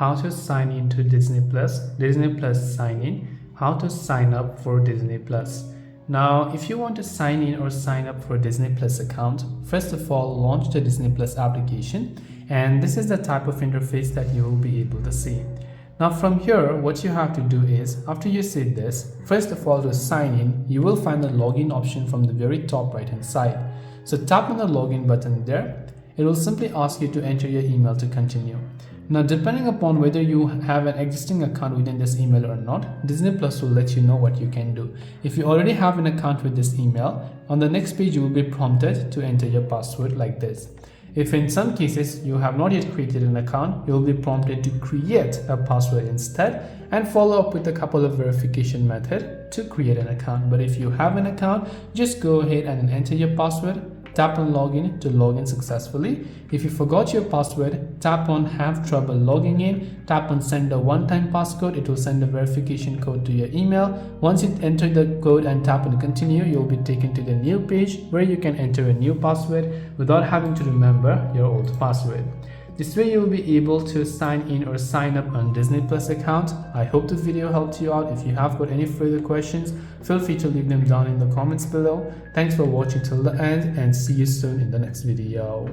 how to sign into Disney Plus, Disney Plus sign in, how to sign up for Disney Plus. Now, if you want to sign in or sign up for a Disney Plus account, first of all, launch the Disney Plus application, and this is the type of interface that you will be able to see. Now from here, what you have to do is, after you see this, first of all, to sign in, you will find the login option from the very top right hand side. So tap on the login button there. It will simply ask you to enter your email to continue. Now, depending upon whether you have an existing account within this email or not, Disney Plus will let you know what you can do. If you already have an account with this email, on the next page you will be prompted to enter your password like this. If in some cases you have not yet created an account, you will be prompted to create a password instead and follow up with a couple of verification methods to create an account. But if you have an account, just go ahead and enter your password. Tap on login to log in successfully. If you forgot your password, tap on have trouble logging in. Tap on send a one-time passcode. It will send a verification code to your email. Once you enter the code and tap on continue, you'll be taken to the new page where you can enter a new password without having to remember your old password. This way you will be able to sign in or sign up on Disney Plus account. I hope the video helped you out. If you have got any further questions, feel free to leave them down in the comments below. Thanks for watching till the end and see you soon in the next video.